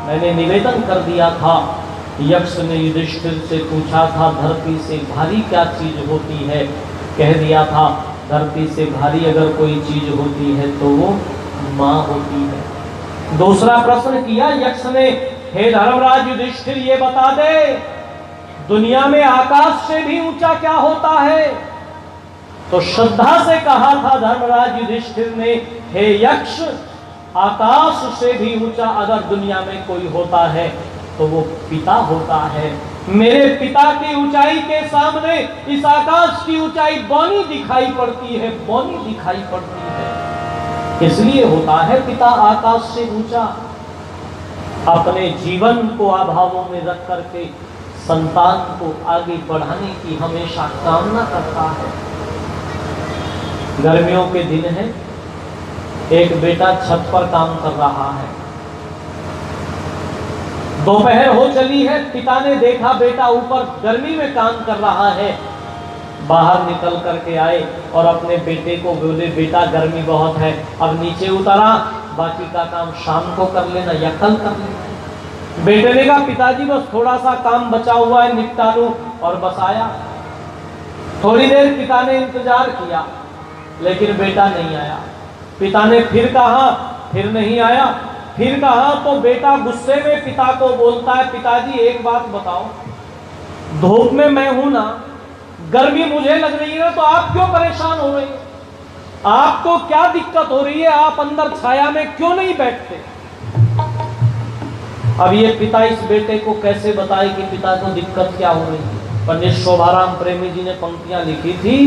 मैंने निवेदन कर दिया था। यक्ष ने युधिष्ठिर से पूछा था धरती से भारी क्या चीज होती है, कह दिया था धरती से भारी अगर कोई चीज होती है तो वो माँ होती है। दूसरा प्रश्न किया यक्ष ने, हे धर्मराज युधिष्ठिर ये बता दे दुनिया में आकाश से भी ऊंचा क्या होता है। तो श्रद्धा से कहा था धर्मराज युधिष्ठिर ने, हे यक्ष आकाश से भी ऊंचा अगर दुनिया में कोई होता है तो वो पिता होता है। मेरे पिता की ऊंचाई के सामने इस आकाश की ऊंचाई बौनी दिखाई पड़ती है, बौनी दिखाई पड़ती है। इसलिए होता है पिता आकाश से ऊंचा। अपने जीवन को अभावों में रख करके संतान को आगे बढ़ाने की हमेशा कामना करता है। गर्मियों के दिन है, एक बेटा छत पर काम कर रहा है। दोपहर हो चली है, पिता ने देखा बेटा ऊपर गर्मी में काम कर रहा है। बाहर निकल करके आए और अपने बेटे को बोले बेटा गर्मी बहुत है, अब नीचे उतरा, बाकी का काम शाम को कर लेना या कल कर लेना। बेटे ने कहा पिताजी बस थोड़ा सा काम बचा हुआ है निपटा लूं, और बस आया। थोड़ी देर पिता ने इंतजार किया लेकिन बेटा नहीं आया। पिता ने फिर कहा, फिर नहीं आया। फिर कहा तो बेटा गुस्से में पिता को बोलता है पिताजी एक बात बताओ, धूप में मैं हूं ना, गर्मी मुझे लग रही है तो आप क्यों परेशान हो रही है, आपको क्या दिक्कत हो रही है, आप अंदर छाया में क्यों नहीं बैठते। अब ये पिता इस बेटे को कैसे बताए कि पिता को दिक्कत क्या हो रही है। पंडित शोभाराम प्रेमी जी ने पंक्तियां लिखी थी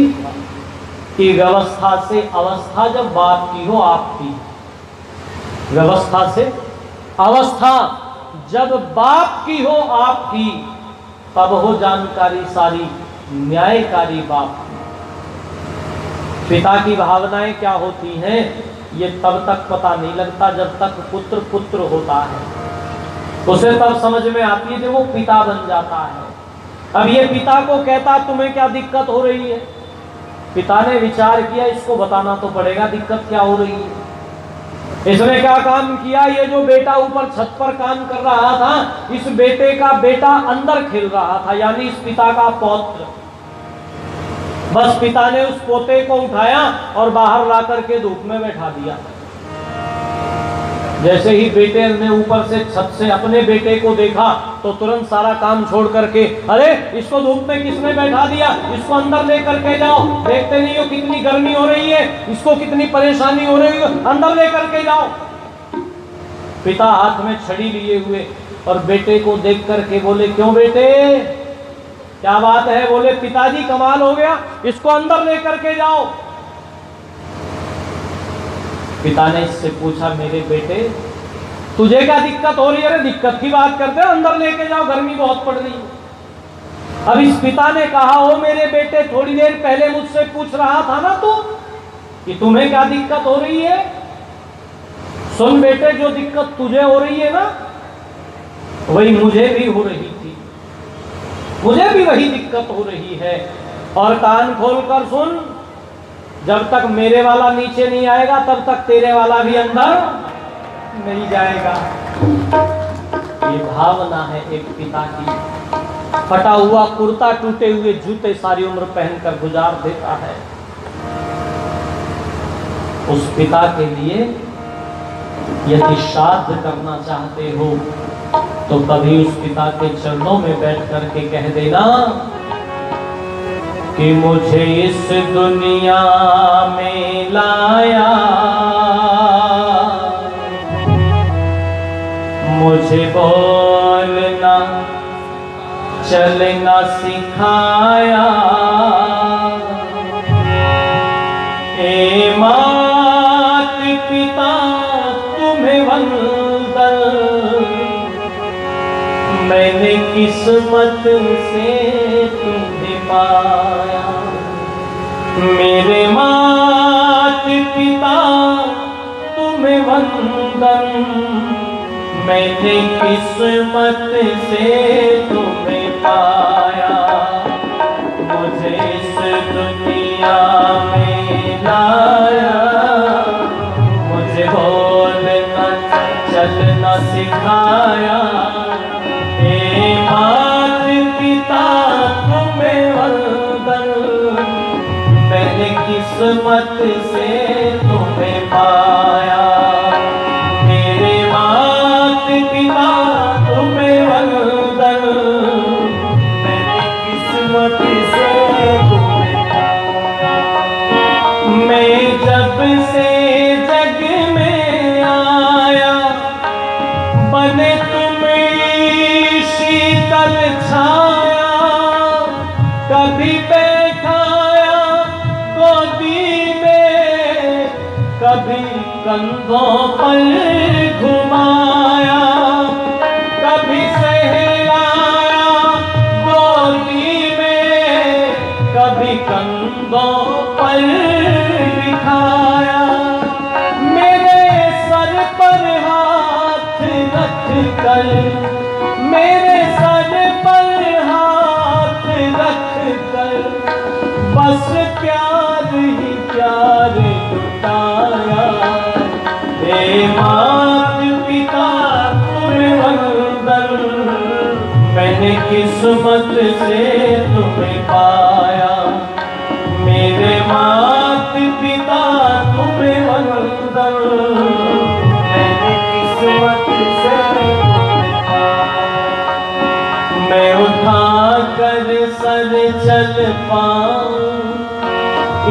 कि व्यवस्था से अवस्था जब बात की हो आपकी, व्यवस्था से अवस्था जब बाप की हो आपकी, तब हो जानकारी सारी न्यायकारी बाप की। पिता की भावनाएं क्या होती हैं ये तब तक पता नहीं लगता जब तक पुत्र पुत्र होता है, उसे तब समझ में आती है जब वो पिता बन जाता है। अब ये पिता को कहता तुम्हें क्या दिक्कत हो रही है। पिता ने विचार किया इसको बताना तो पड़ेगा दिक्कत क्या हो रही है। इसने क्या काम किया, ये जो बेटा ऊपर छत पर काम कर रहा था, इस बेटे का बेटा अंदर खेल रहा था, यानी इस पिता का पौत्र। बस पिता ने उस पोते को उठाया और बाहर ला करके धूप में बैठा दिया। जैसे ही बेटे ने ऊपर से छत से अपने बेटे को देखा तो तुरंत सारा काम छोड़ करके, अरे इसको धूप में किसने बैठा दिया, इसको अंदर लेकर के जाओ, देखते नहीं हो कितनी गर्मी हो रही है, इसको कितनी परेशानी हो रही है, अंदर लेकर के जाओ। पिता हाथ में छड़ी लिए हुए और बेटे को देख करके बोले क्यों बेटे क्या बात है। बोले पिताजी कमाल हो गया, इसको अंदर लेकर के जाओ। पिता ने इससे पूछा मेरे बेटे तुझे क्या दिक्कत हो रही है। दिक्कत की बात करते हो, अंदर लेके जाओ गर्मी बहुत पड़ रही है। अब इस पिता ने कहा ओ मेरे बेटे थोड़ी देर पहले मुझसे पूछ रहा था ना तू कि तुम्हें क्या दिक्कत हो रही है। सुन बेटे जो दिक्कत तुझे हो रही है ना वही मुझे भी हो रही थी, मुझे भी वही दिक्कत हो रही है। और कान खोल कर सुन, जब तक मेरे वाला नीचे नहीं आएगा तब तक तेरे वाला भी अंदर नहीं जाएगा। ये भावना है एक पिता की। फटा हुआ कुर्ता टूटे हुए जूते सारी उम्र पहनकर गुजार देता है। उस पिता के लिए यदि श्राद्ध करना चाहते हो तो कभी उस पिता के चरणों में बैठ करके कह देना कि मुझे इस दुनिया में लाया, मुझे बोलना चलना सिखाया, ए मात पिता तुम्हें वंदन, मैंने किस्मत से तुम्हें पाया। मेरे मात पिता तुम्हें वंदन, मैंने किस्मत से तुम्हें पाया। मुझे इस दुनिया में लाया, मुझे बोलना चलना सिखाया। सिखाया। हे मात पिता तुम्हें वंदन, मैंने किस्मत से तुम्हें पाया। मेरे मात पिता तुम्हें वंदन, मैंने किस्मत से तुम्हें पाया। मैं जब से जग में आया, बने तुम्हें शीतल छाया। कभी बैठाया गोदी में, कभी कंधों पर घुमाया। कभी सहलाया गोदी में, कभी कंधों पर बिठाया। मेरे सर पर हाथ रख कर, मेरे सर पर हाथ रख कर, बस प्यार ही प्यार लुटाया। हे मात पिता तुम्हें वंदन, मैंने किस्मत से तुम्हें पाया। मेरे मात पिता तुम्हें वंदन, मैंने किस्मत से तुम्हें पाया। मैं उठा कर सर चल पाऊं,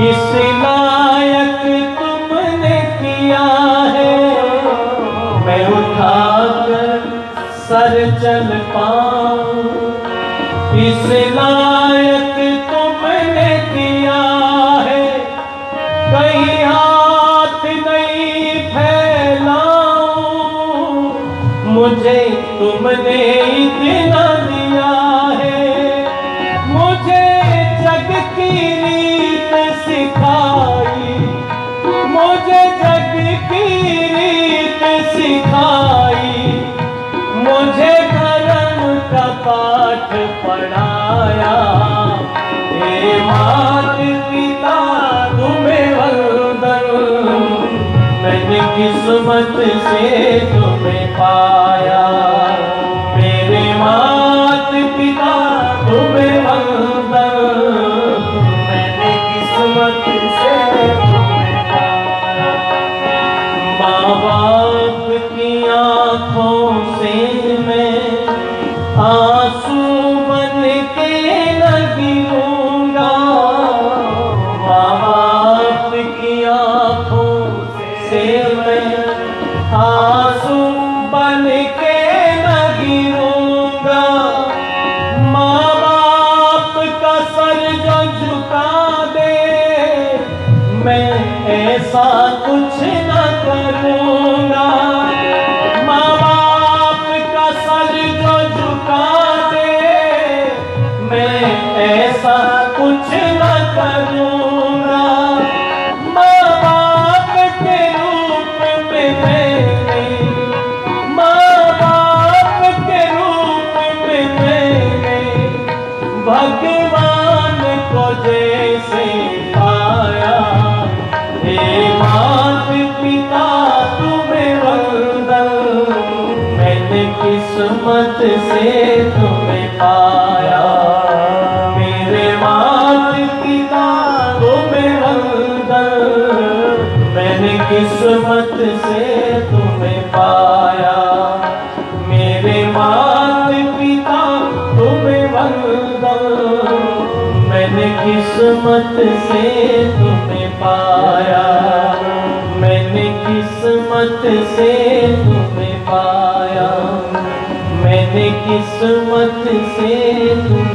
इस लायक तुमने किया है। मैं उठा कर सर चल पाऊं, इस लायक तुमने किया है। कहीं हाथ नहीं फैलाऊं, मुझे तुमने इतना दिया है। मुझे जग की रीत सिखाई, मुझे जग की रीत सिखाई। मुझे धर्म का पाठ पढ़ाया। हे मात पिता तुम्हें वंदन, मैंने किस्मत से तुम्हें पाया। मेरे मात पिता तुम्हें वंदन, मैंने किस्मत से तुम्हें पाया। माँ बाप की आँखों से मैं आंसू बन के न गिरूंगा। माँ बाप की आँखों से मैं आंसू बन के न गिरूंगा। माँ बाप का सर जो झुका दे, मैं ऐसा कुछ न करूंगा। माँ बाप का सर जो झुका दे, मैं ऐसा कुछ न करूंगा। माँ बाप के रूप में मैंने, माँ बाप के रूप में मैंने भगवान को जैसे पाया। हे मात पिता तुम्हें वंदन, मैंने किस्मत से तुम्हें पाया। मेरे मात पिता तुम्हें वंदन, मैंने किस्मत से तुम्हें पाया। मेरे मात पिता तुम्हें वंदन, मैंने किस्मत से तुम्हें पाया। मैंने किस्मत से तुम्हें पाया। मैंने किस्मत से तुम्हें